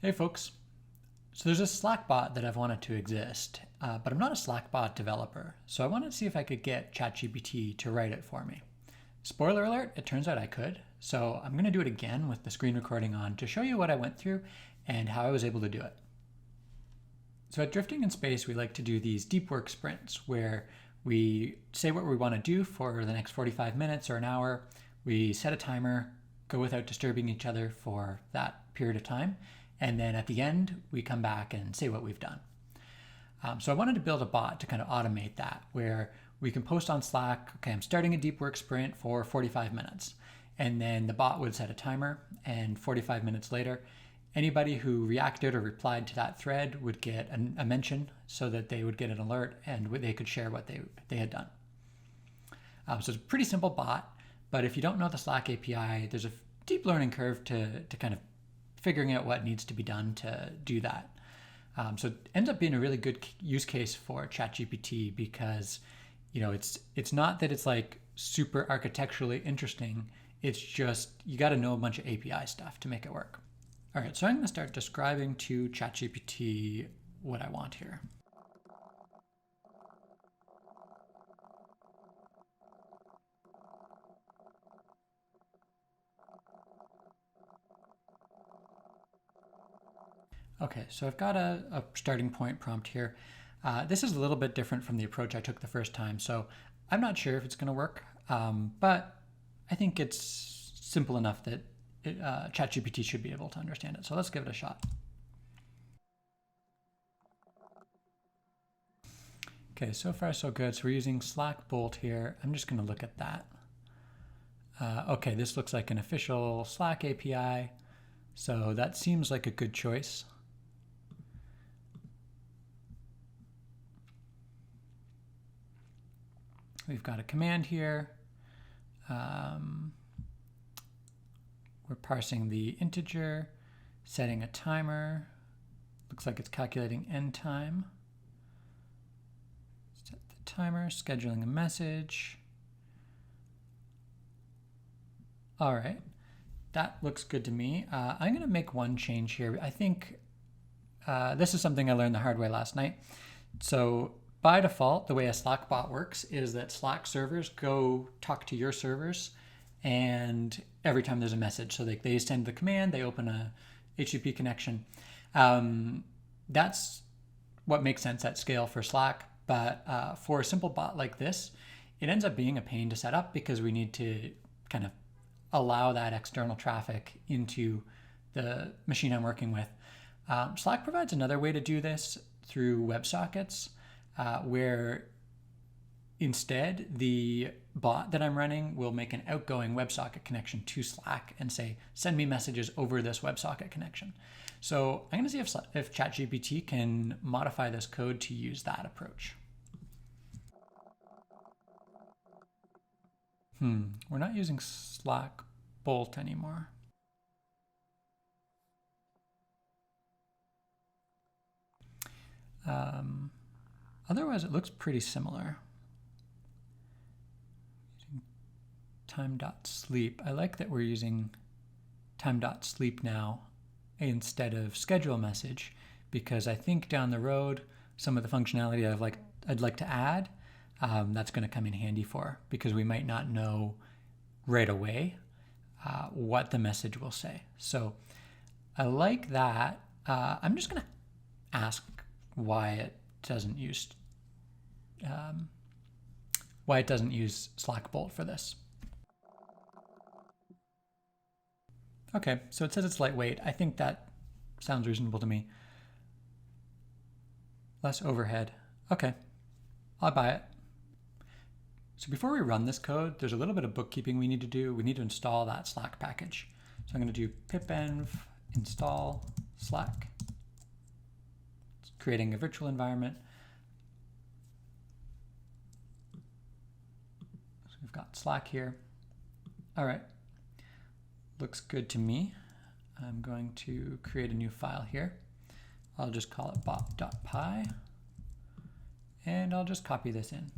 Hey folks. So there's a Slack bot that I've wanted to exist, but I'm not a Slack bot developer. So I wanted to see if I could get ChatGPT to write it for me. Spoiler alert, it turns out I could. So I'm going to do it again with the screen recording on to show you what I went through and how I was able to do it. So at Drifting in Space, we like to do these deep work sprints where we say what we want to do for the next 45 minutes or an hour. We set a timer, go without disturbing each other for that period of time. And then at the end, we come back and say what we've done. So I wanted to build a bot to kind of automate that, where we can post on Slack, okay, I'm starting a deep work sprint for 45 minutes. And then the bot would set a timer, and 45 minutes later, anybody who reacted or replied to that thread would get a mention so that they would get an alert and they could share what they had done. So it's a pretty simple bot, but if you don't know the Slack API, there's a deep learning curve to kind of figuring out what needs to be done to do that. So it ends up being a really good use case for ChatGPT because, it's not that it's like super architecturally interesting. It's just you got to know a bunch of API stuff to make it work. All right, so I'm going to start describing to ChatGPT what I want here. Okay, so I've got a starting point prompt here. This is a little bit different from the approach I took the first time, so I'm not sure if it's going to work, but I think it's simple enough that ChatGPT should be able to understand it. So let's give it a shot. Okay, so far so good. So we're using Slack Bolt here. I'm just going to look at that. Okay, this looks like an official Slack API, so that seems like a good choice. We've got a command here. We're parsing the integer, setting a timer. Looks like it's calculating end time. Set the timer, scheduling a message. All right, that looks good to me. I'm gonna make one change here. I think this is something I learned the hard way last night. So by default, the way a Slack bot works is that Slack servers go talk to your servers and every time there's a message. So they send the command, they open a HTTP connection. That's what makes sense at scale for Slack. But for a simple bot like this, it ends up being a pain to set up because we need to kind of allow that external traffic into the machine I'm working with. Slack provides another way to do this through WebSockets. Where instead the bot that I'm running will make an outgoing WebSocket connection to Slack and say, send me messages over this WebSocket connection. So I'm going to see if ChatGPT can modify this code to use that approach. We're not using Slack Bolt anymore. Otherwise, it looks pretty similar. Time.sleep. I like that we're using time.sleep now instead of schedule message because I think down the road, some of the functionality I'd like to add, that's going to come in handy for because we might not know right away what the message will say. So I like that. I'm just going to ask why it doesn't use Slack Bolt for this. Okay, so it says it's lightweight. I think that sounds reasonable to me. Less overhead. Okay, I'll buy it. So before we run this code, there's a little bit of bookkeeping we need to do. We need to install that Slack package. So I'm going to do pipenv install Slack. Creating a virtual environment. So we've got Slack here. All right, looks good to me. I'm going to create a new file here. I'll just call it bot.py and I'll just copy this in.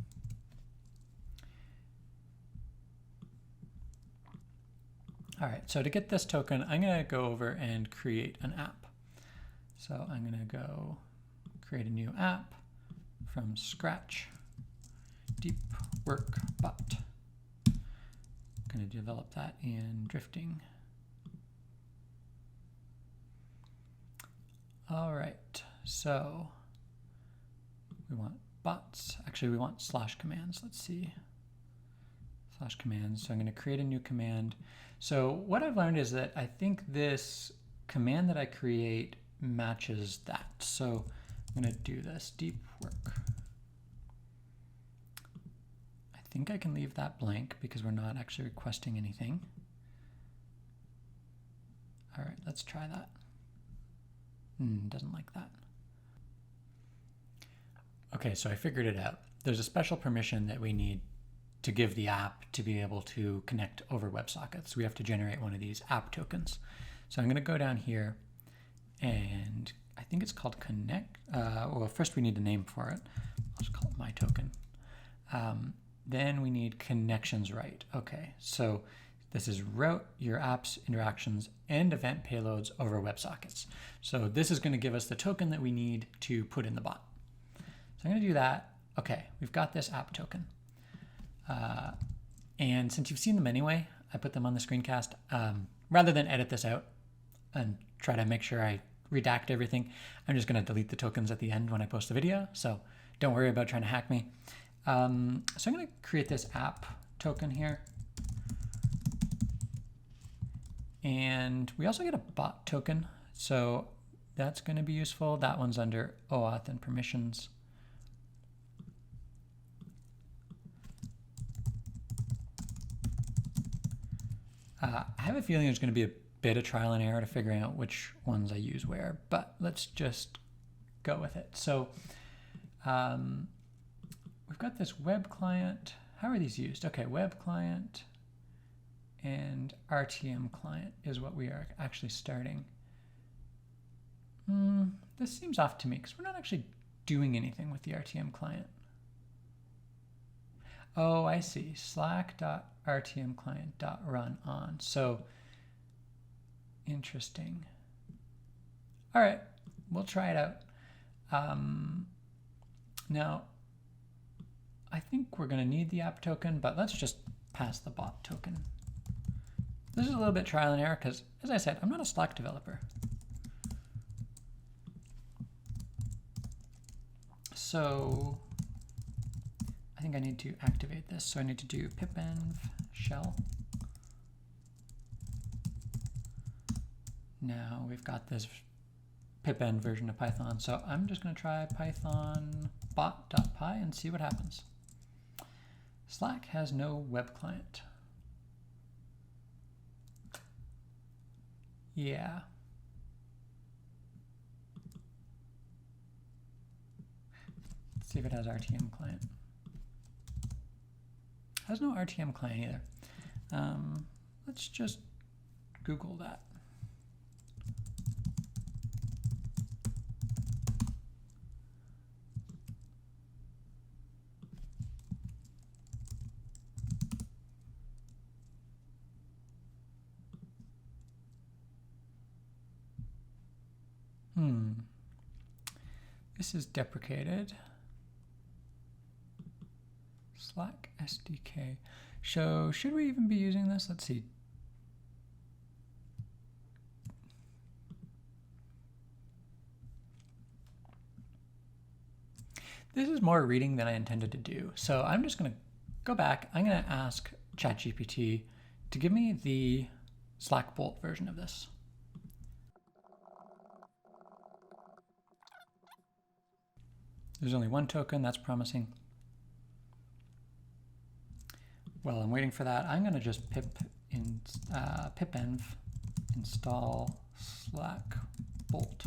All right, so to get this token, I'm gonna go over and create an app. So I'm going to go create a new app from scratch, deep work bot. Going to develop that in drifting. All right, so we want bots. Actually, we want slash commands. Let's see. Slash commands. So I'm going to create a new command. So what I've learned is that I think this command that I create matches that. So I'm going to do this deep work. I think I can leave that blank because we're not actually requesting anything. All right, let's try that. Doesn't like that. Okay, so I figured it out. There's a special permission that we need to give the app to be able to connect over WebSockets. We have to generate one of these app tokens. So I'm going to go down here, and I think it's called connect. Well, first we need a name for it. I'll just call it my token. Then we need connections right. Okay, so this is route your app's interactions and event payloads over WebSockets. So this is going to give us the token that we need to put in the bot. So I'm going to do that. Okay, we've got this app token. And since you've seen them anyway, I put them on the screencast. Rather than edit this out and try to make sure I redact everything, I'm just going to delete the tokens at the end when I post the video. So don't worry about trying to hack me. So I'm going to create this app token here. And we also get a bot token. So that's going to be useful. That one's under OAuth and permissions. I have a feeling there's going to be a bit of trial and error to figuring out which ones I use where, but let's just go with it. So we've got this web client. How are these used? Okay, web client and RTM client is what we are actually starting. This seems off to me because we're not actually doing anything with the RTM client. Oh, I see. Slack.rtmclient.run on. So interesting. All right, we'll try it out. Now, I think we're going to need the app token, but let's just pass the bot token. This is a little bit trial and error because, as I said, I'm not a Slack developer. So I think I need to activate this. So I need to do pipenv shell. Now we've got this pipenv version of Python. So I'm just going to try python bot.py and see what happens. Slack has no web client. Yeah. Let's see if it has RTM client. Has no RTM client either. Let's just Google that. This is deprecated. Slack SDK. So should we even be using this? Let's see. This is more reading than I intended to do. So I'm just going to go back. I'm going to ask ChatGPT to give me the Slack Bolt version of this. There's only one token. That's promising. While I'm waiting for that, I'm going to just pipenv install Slack Bolt.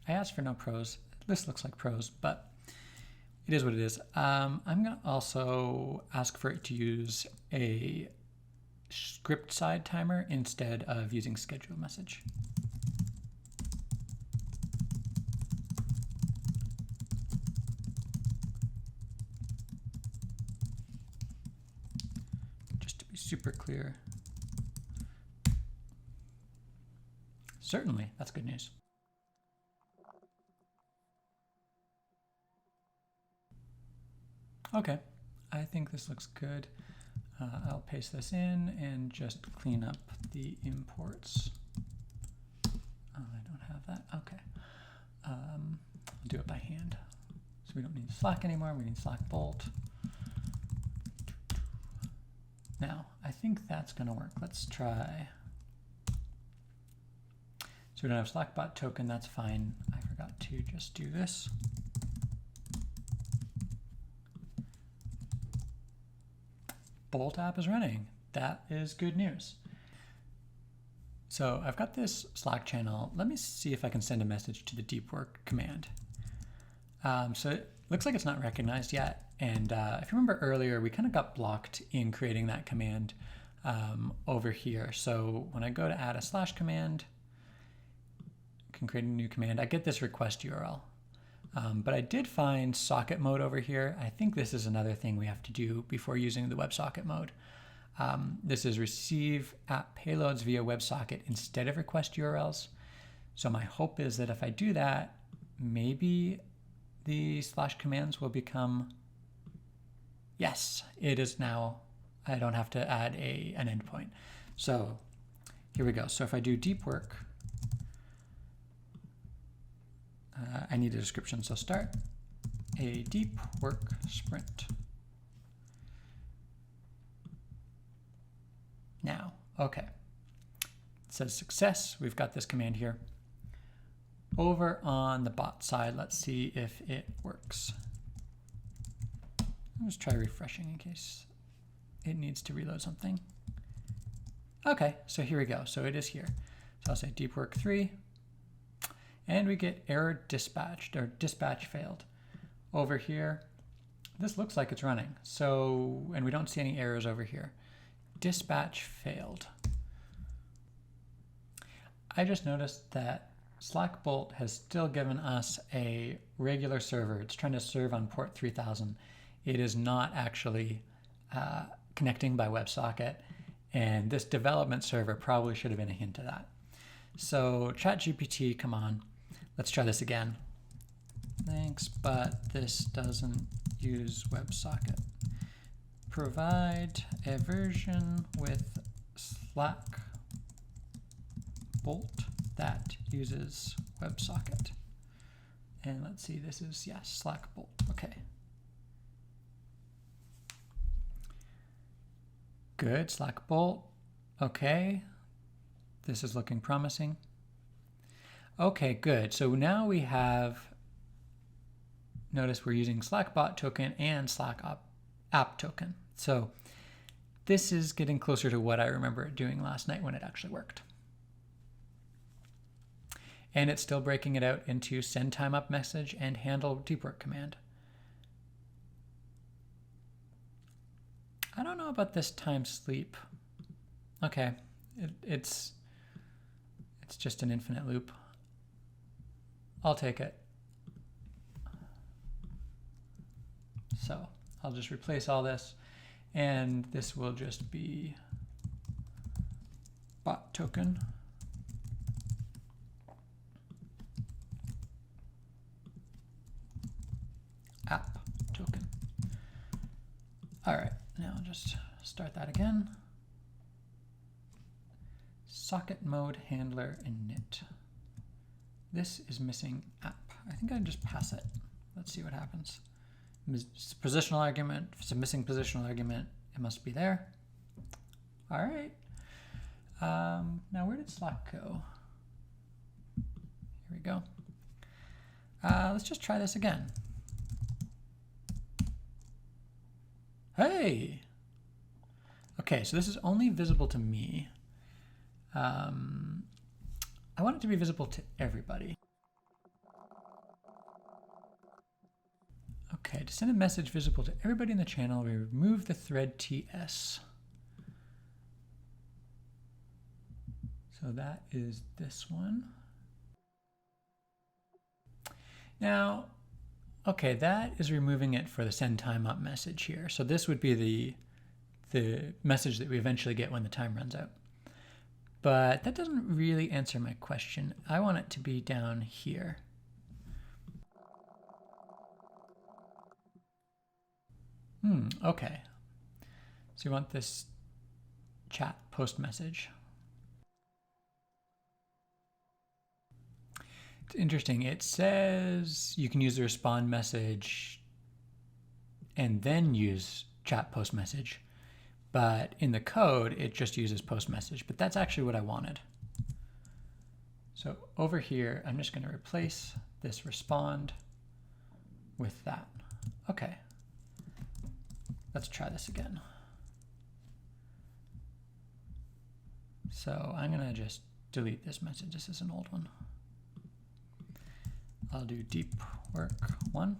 I asked for no pros. This looks like pros, but it is what it is. I'm going to also ask for it to use a script side timer instead of using schedule message. Just to be super clear. Certainly, that's good news. Okay, I think this looks good. I'll paste this in and just clean up the imports. Oh, I don't have that. Okay. I'll do it by hand. So we don't need Slack anymore. We need Slack Bolt. Now, I think that's going to work. Let's try. So we don't have Slackbot token. That's fine. I forgot to just do this. Bolt app is running. That is good news. So I've got this Slack channel. Let me see if I can send a message to the deep work command. So it looks like it's not recognized yet. And if you remember earlier, we kind of got blocked in creating that command over here. So when I go to add a slash command, I can create a new command. I get this request URL. But I did find socket mode over here. I think this is another thing we have to do before using the WebSocket mode. This is receive app payloads via WebSocket instead of request URLs. So my hope is that if I do that, maybe the slash commands will become, yes, it is now. I don't have to add an endpoint. So here we go. So if I do deep work, I need a description, so start a deep work sprint. Now, okay. It says success. We've got this command here. Over on the bot side, let's see if it works. Let's try refreshing in case it needs to reload something. Okay, so here we go. So it is here. So I'll say deep work 3. And we get error dispatched or dispatch failed. Over here, this looks like it's running. So, and we don't see any errors over here. Dispatch failed. I just noticed that Slack Bolt has still given us a regular server. It's trying to serve on port 3000. It is not actually connecting by WebSocket. And this development server probably should have been a hint of that. So ChatGPT, come on. Let's try this again. Thanks, but this doesn't use WebSocket. Provide a version with Slack Bolt that uses WebSocket. And let's see, this is, yes, Slack Bolt. Okay. Good, Slack Bolt. Okay. This is looking promising. Okay, good. So now we have, notice we're using Slackbot token and Slack app token. So this is getting closer to what I remember it doing last night when it actually worked. And it's still breaking it out into send time up message and handle deep work command. I don't know about this time sleep. Okay, it's just an infinite loop. I'll take it. So I'll just replace all this, and this will just be bot token. App token. All right, now I'll just start that again. Socket mode handler init. This is missing app. I think I just pass it. Let's see what happens. Positional argument. If it's a missing positional argument, it must be there. All right. Now where did Slack go? Here we go. Let's just try this again. Hey! Okay, so this is only visible to me. I want it to be visible to everybody. Okay, to send a message visible to everybody in the channel, we remove the thread TS. So that is this one. Now, okay, that is removing it for the send time up message here. So this would be the message that we eventually get when the time runs out. But that doesn't really answer my question. I want it to be down here. Okay. So you want this chat post message. It's interesting. It says you can use the respond message and then use chat post message. But in the code, it just uses post message. But that's actually what I wanted. So over here, I'm just going to replace this respond with that. Okay. Let's try this again. So I'm going to just delete this message. This is an old one. I'll do deep work 1.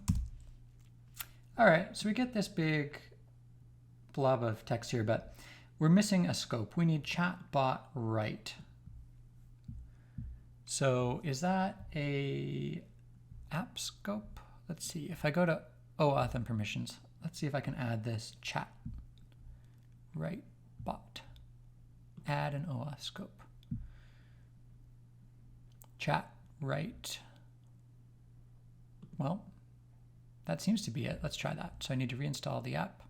All right, so we get this big blob of text here, but we're missing a scope. We need chatbot write. So is that a app scope? Let's see. If I go to OAuth and permissions, let's see if I can add this chat write bot. Add an OAuth scope. Chat write. Well, that seems to be it. Let's try that. So I need to reinstall the app.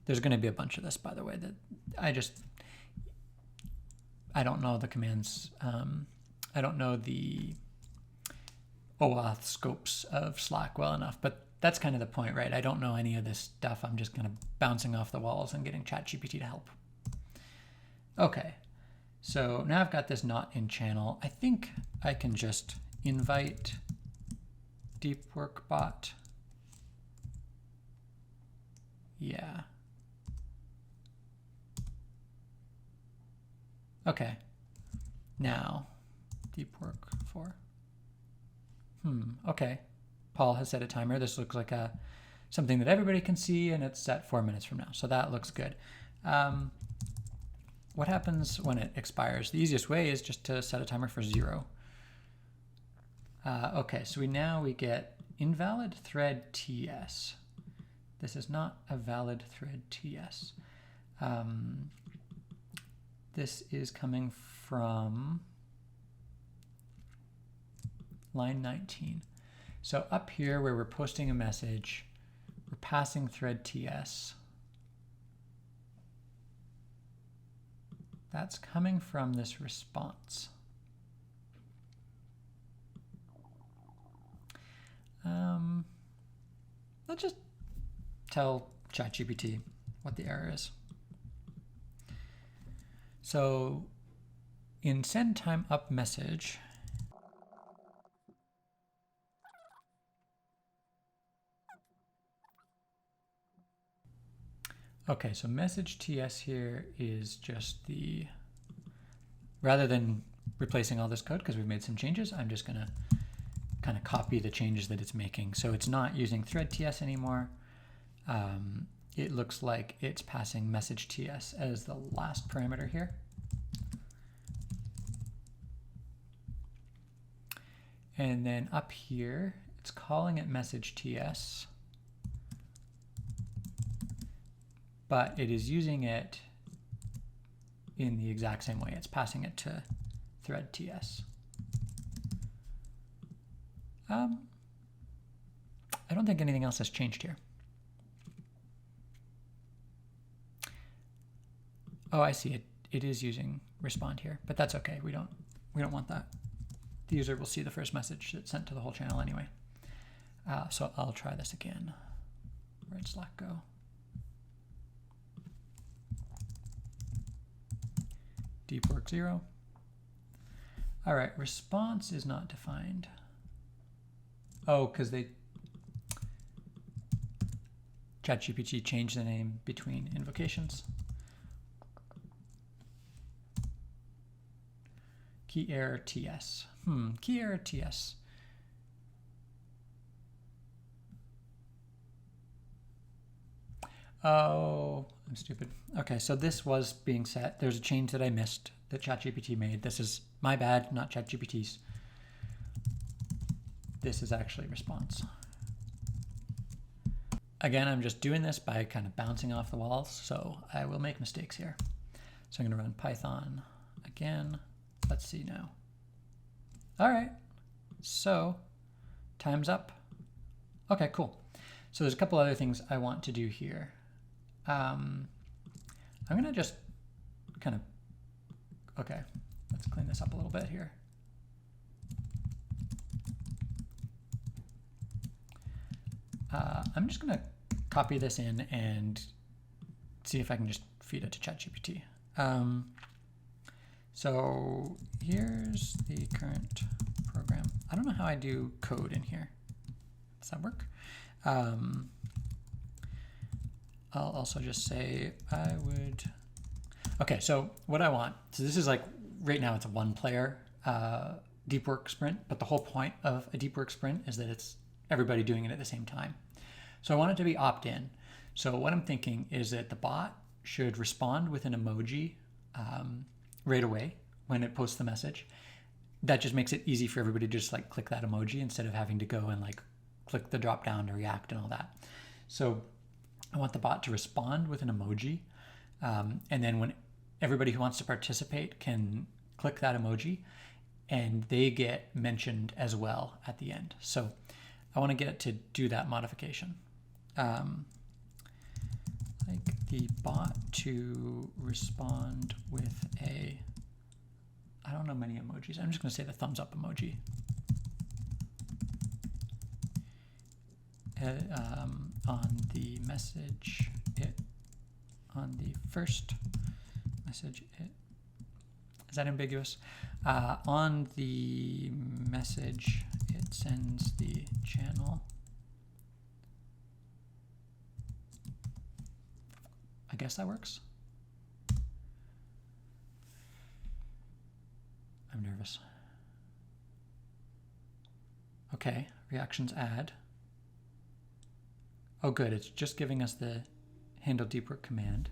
There's going to be a bunch of this, by the way, that I don't know the commands. I don't know the OAuth scopes of Slack well enough, but that's kind of the point, right? I don't know any of this stuff. I'm just kind of bouncing off the walls and getting ChatGPT to help. Okay, so now I've got this not in channel. I think I can just invite deep work bot. Yeah. Okay. Now, deep work 4. Okay. Paul has set a timer. This looks like something that everybody can see, and it's set 4 minutes from now. So that looks good. What happens when it expires? The easiest way is just to set a timer for 0. Okay, so we get invalid thread TS. This is not a valid thread TS. This is coming from line 19. So up here where we're posting a message, we're passing thread TS. That's coming from this response. Let's just tell ChatGPT what the error is. So in send time up message, okay, so message TS here is just the, rather than replacing all this code because we've made some changes, I'm just going to kind of copy the changes that it's making. So it's not using thread TS anymore. It looks like it's passing message TS as the last parameter here. And then up here, it's calling it message TS, but it is using it in the exact same way. It's passing it to thread TS. I don't think anything else has changed here. Oh, I see it. It is using respond here, but that's okay. We don't want that. The user will see the first message that's sent to the whole channel anyway. So I'll try this again. Where'd Slack go? Deep work 0. All right, response is not defined. Oh, because ChatGPT changed the name between invocations. Key error TS. Key error TS. Oh, I'm stupid. Okay, so this was being set. There's a change that I missed that ChatGPT made. This is my bad, not ChatGPT's. This is actually response. Again, I'm just doing this by kind of bouncing off the walls, so I will make mistakes here. So I'm going to run Python again. Let's see now. All right, so time's up. Okay, cool. So there's a couple other things I want to do here. I'm gonna just kind of, okay, let's clean this up a little bit here. I'm just gonna copy this in and see if I can just feed it to ChatGPT. So here's the current program. I don't know how I do code in here. Does that work? I'll also just say I would. Okay, so what I want, so this is like, right now it's a one player deep work sprint, but the whole point of a deep work sprint is that it's everybody doing it at the same time. So I want it to be opt-in. So what I'm thinking is that the bot should respond with an emoji right away when it posts the message. That just makes it easy for everybody to just like click that emoji instead of having to go and like click the drop down to react and all that. So I want the bot to respond with an emoji. And then when everybody who wants to participate can click that emoji and they get mentioned as well at the end. So I want to get it to do that modification. Like the bot to respond with a, I don't know many emojis. I'm just going to say the thumbs up emoji. On the message, on the first message, is that ambiguous? On the message, it sends the channel. I guess that works. I'm nervous. Okay, reactions add. Oh good, it's just giving us the handle deep work command.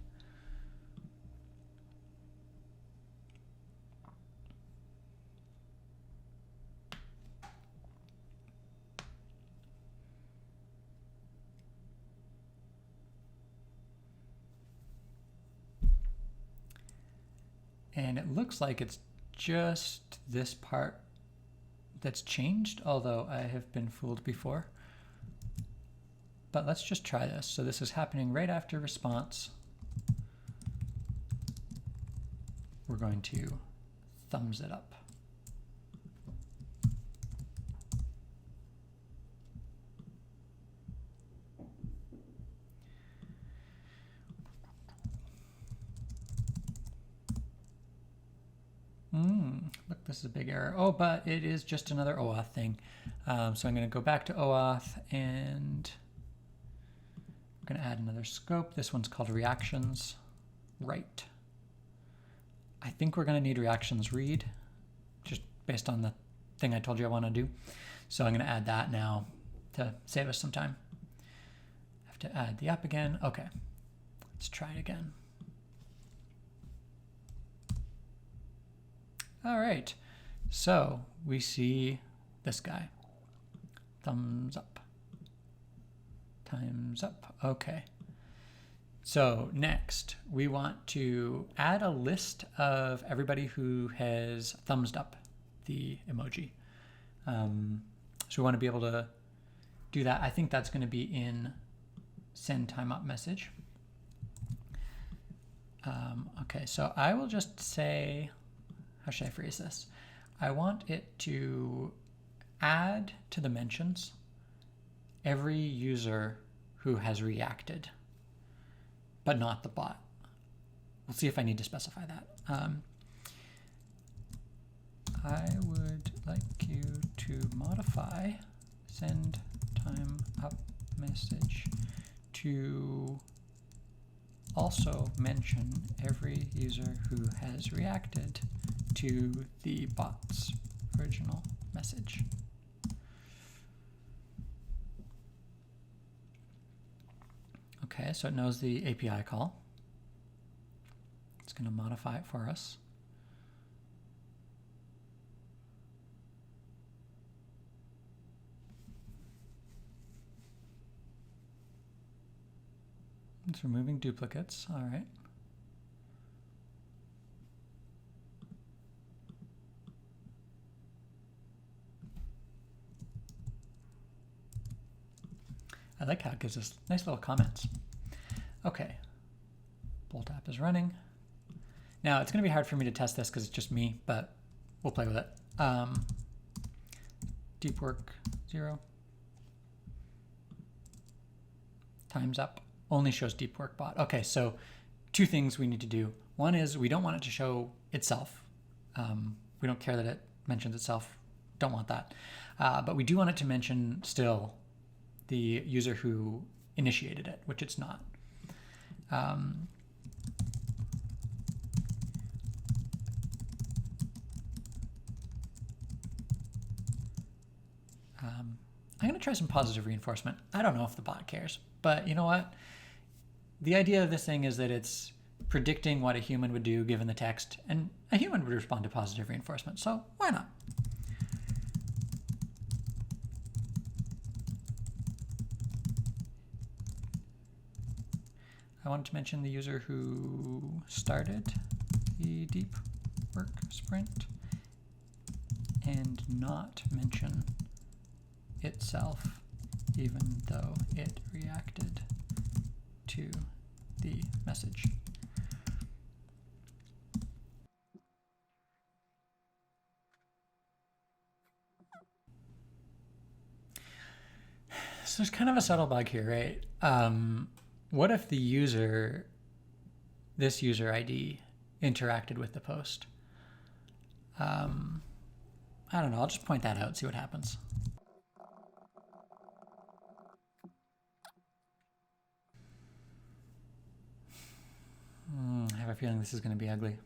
And it looks like it's just this part that's changed, although I have been fooled before. But let's just try this. So this is happening right after response. We're going to thumbs it up. Look, this is a big error. Oh, but it is just another OAuth thing. So I'm going to go back to OAuth and I'm going to add another scope. This one's called reactions write. I think we're going to need reactions read, just based on the thing I told you I want to do. So I'm going to add that now to save us some time. I have to add the app again. Okay, let's try it again. All right, so we see this guy. Thumbs up. Time's up. Okay. So next, we want to add a list of everybody who has thumbs up the emoji. So we want to be able to do that. I think that's going to be in send time up message. Okay, so I will just say, how should I phrase this? I want it to add to the mentions every user who has reacted, but not the bot. We'll see if I need to specify that. I would like you to modify send time up message to also mention every user who has reacted to the bot's original message. Okay, so it knows the API call. It's going to modify it for us. It's removing duplicates. All right. I like how it gives us nice little comments. Okay, Bolt app is running. Now it's going to be hard for me to test this because it's just me, but we'll play with it. Deep work 0. Time's up. Only shows deep work bot. Okay, so two things we need to do. One is we don't want it to show itself. We don't care that it mentions itself. Don't want that. But we do want it to mention still the user who initiated it, which it's not. I'm going to try some positive reinforcement. I don't know if the bot cares, but you know what? The idea of this thing is that it's predicting what a human would do given the text, and a human would respond to positive reinforcement, so why not? I wanted to mention the user who started the deep work sprint and not mention itself, even though it reacted to the message. So there's kind of a subtle bug here, right? What if the user, this user ID, interacted with the post? I don't know, I'll just point that out, see what happens. I have a feeling this is going to be ugly.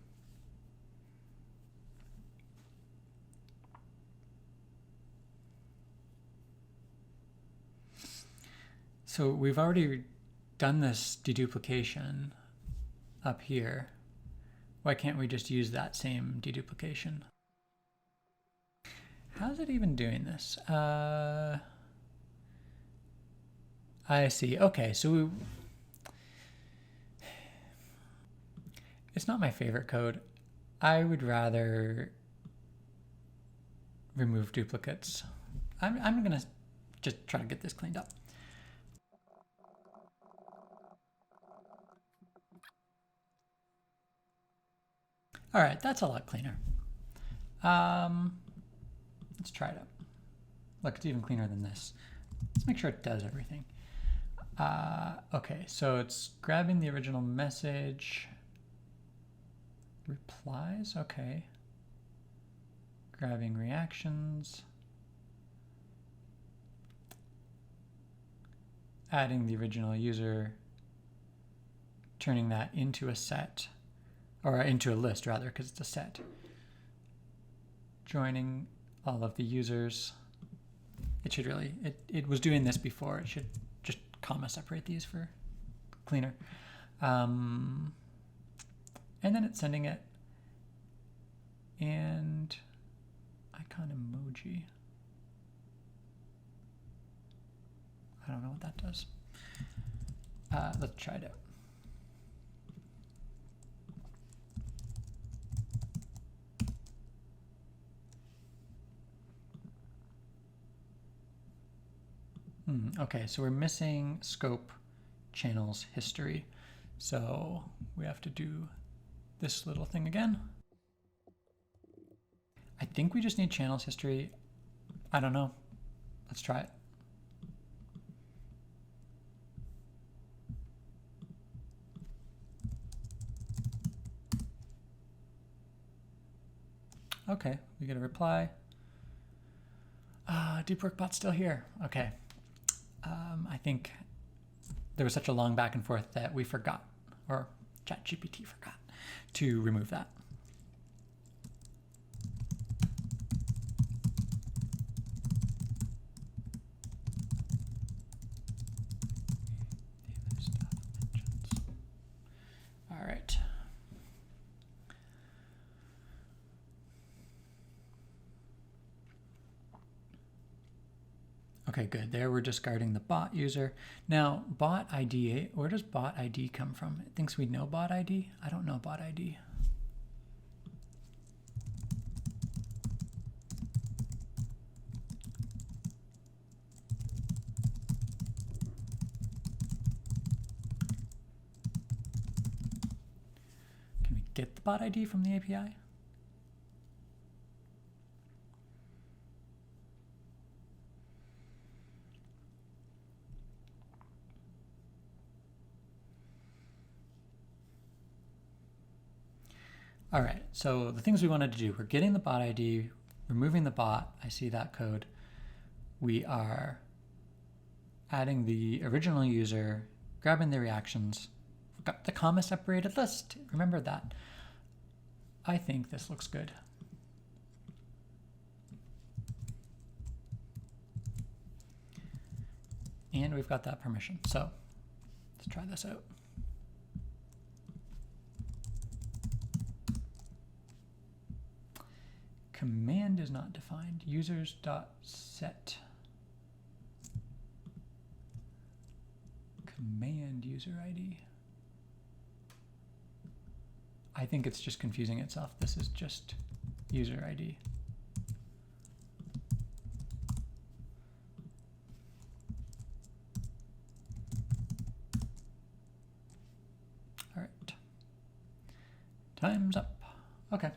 So we've already done this deduplication up here. Why can't we just use that same deduplication? How's it even doing this? I see. Okay, so it's not my favorite code. I would rather remove duplicates. I'm gonna just try to get this cleaned up. All right, that's a lot cleaner. Let's try it out. Look, it's even cleaner than this. Let's make sure it does everything. Okay, so it's grabbing the original message. Replies, okay. Grabbing reactions. Adding the original user. Turning that into a set. Or into a list, rather, because it's a set. Joining all of the users. It should really, it was doing this before. It should just comma separate these for cleaner. And then it's sending it. And icon emoji. I don't know what that does. Let's try it out. Okay, so we're missing scope channels history. So we have to do this little thing again. I think we just need channels history. I don't know. Let's try it. Okay, we get a reply. Deep work bot's still here. Okay. I think there was such a long back and forth that we forgot, or ChatGPT forgot, to remove that. All right. Okay, good. There we're discarding the bot user. Now, bot ID, where does bot ID come from? It thinks we know bot ID? I don't know bot ID. get the bot ID from the API? All right, so the things we wanted to do, we're getting the bot ID, removing the bot, I see that code. We are adding the original user, grabbing the reactions. We've got the comma separated list, remember that. I think this looks good. And we've got that permission, so let's try this out. Command is not defined. Users.set. Command user ID. I think it's just confusing itself. This is just user ID. All right. Time's up. Okay.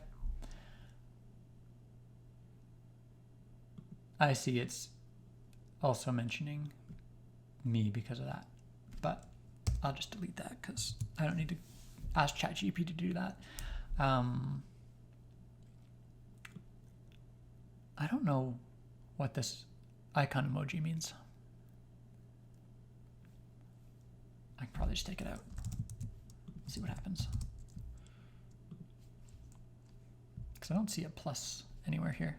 I see it's also mentioning me because of that, but I'll just delete that because I don't need to ask ChatGPT to do that. I don't know what this icon emoji means. I can probably just take it out, see what happens. Because I don't see a plus anywhere here.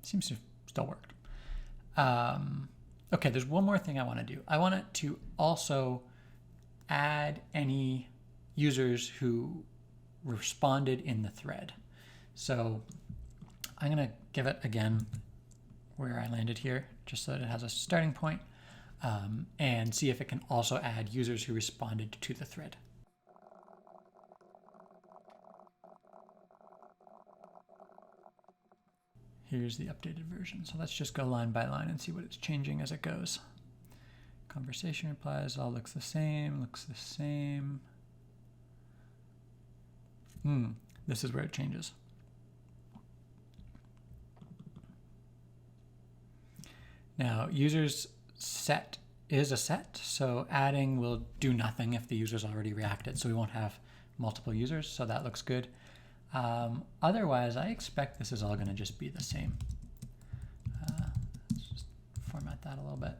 Seems to have still worked. Okay, there's one more thing I want to do. I want it to also add any users who responded in the thread. So I'm going to give it again where I landed here, just so that it has a starting point, and see if it can also add users who responded to the thread. Here's the updated version. So let's just go line by line and see what it's changing as it goes. Conversation replies all looks the same, This is where it changes. Now, users set is a set, so adding will do nothing if the user's already reacted, so we won't have multiple users, so that looks good. Otherwise, I expect this is all going to just be the same. Let's just format that a little bit.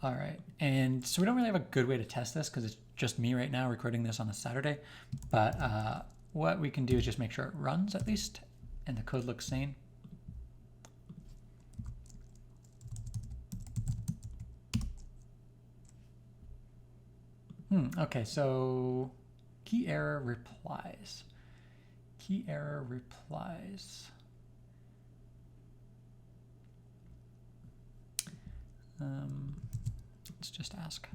All right, and so we don't really have a good way to test this because it's just me right now recording this on a Saturday, but what we can do is just make sure it runs at least and the code looks sane. Okay, so key error replies. Key error replies. Let's just ask.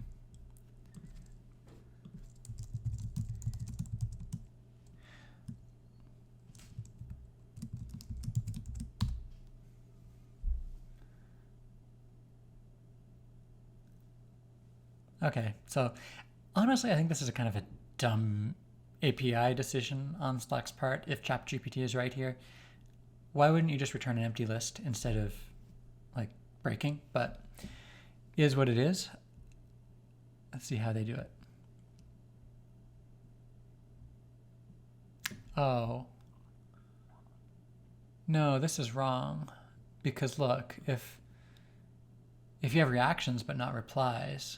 Okay, so honestly, I think this is a kind of a dumb API decision on Slack's part. If ChatGPT is right here, why wouldn't you just return an empty list instead of like breaking? But is what it is. Let's see how they do it. Oh. No, this is wrong. Because look, if you have reactions but not replies,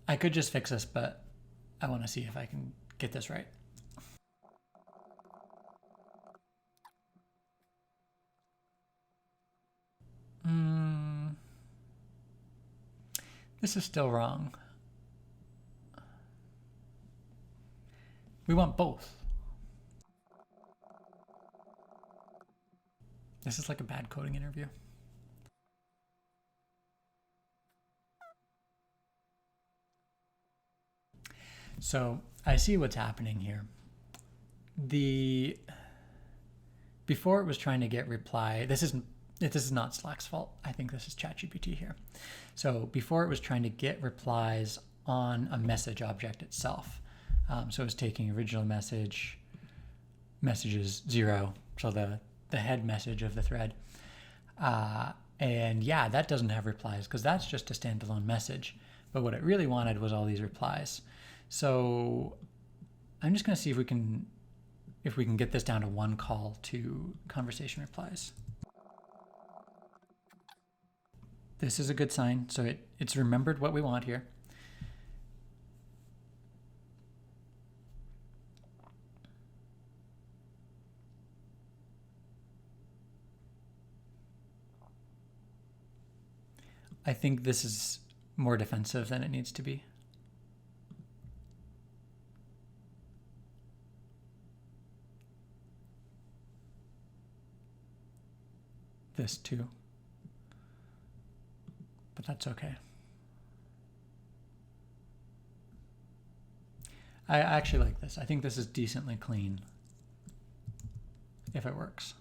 I could just fix this, but I want to see if I can get this right. This is still wrong. We want both. This is like a bad coding interview. So I see what's happening here. Before it was trying to get reply, this is not Slack's fault. I think this is ChatGPT here. So before it was trying to get replies on a message object itself. So it was taking original messages 0, so the head message of the thread. And yeah, that doesn't have replies because that's just a standalone message. But what it really wanted was all these replies. So I'm just going to see if we can get this down to one call to conversation replies. This is a good sign. So it's remembered what we want here. I think this is more defensive than it needs to be. This too. But that's okay. I actually like this. I think this is decently clean if it works.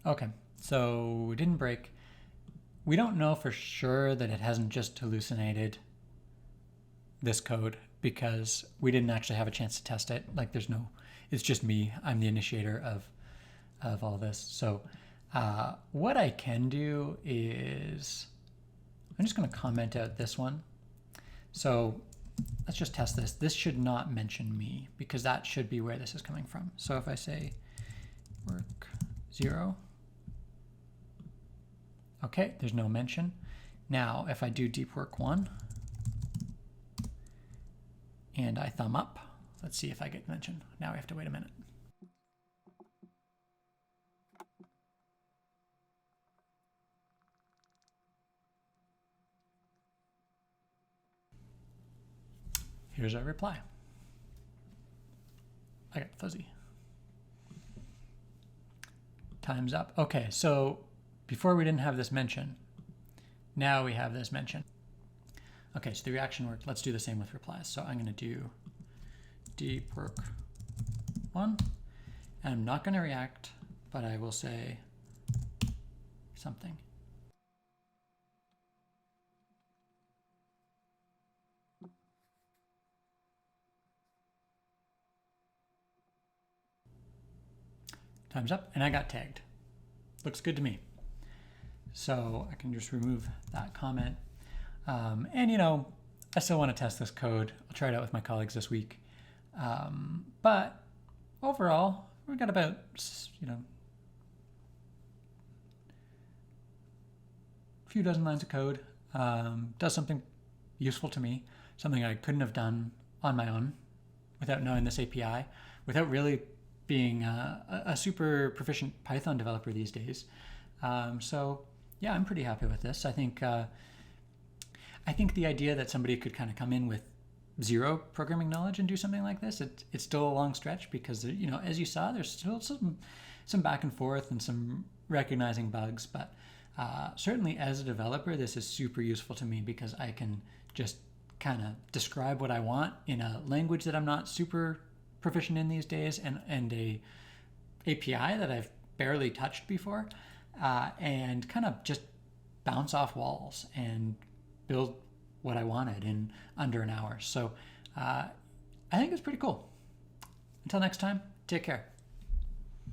Okay, so it didn't break. We don't know for sure that it hasn't just hallucinated this code because we didn't actually have a chance to test it. Like it's just me. I'm the initiator of all this. So what I can do is I'm just going to comment out this one. So let's just test this. This should not mention me because that should be where this is coming from. So if I say work 0, okay, there's no mention. Now, if I do deep work 1 and I thumb up, let's see if I get mentioned. Now we have to wait a minute. Here's our reply. I got fuzzy. Time's up. Okay, so before we didn't have this mention. Now we have this mention. Okay, so the reaction worked. Let's do the same with replies. So I'm going to do deep work 1. And I'm not going to react, but I will say something. Time's up, and I got tagged. Looks good to me. So I can just remove that comment. And I still want to test this code. I'll try it out with my colleagues this week. But overall, we've got about, a few dozen lines of code. Does something useful to me, something I couldn't have done on my own without knowing this API, without really being a super proficient Python developer these days. So yeah, I'm pretty happy with this. I think the idea that somebody could kind of come in with 0 programming knowledge and do something like this, it's still a long stretch because as you saw, there's still some back and forth and some recognizing bugs. But certainly as a developer, this is super useful to me because I can just kind of describe what I want in a language that I'm not super proficient in these days and a API that I've barely touched before, and kind of just bounce off walls and build what I wanted in under an hour. So I think it's pretty cool. Until next time, take care.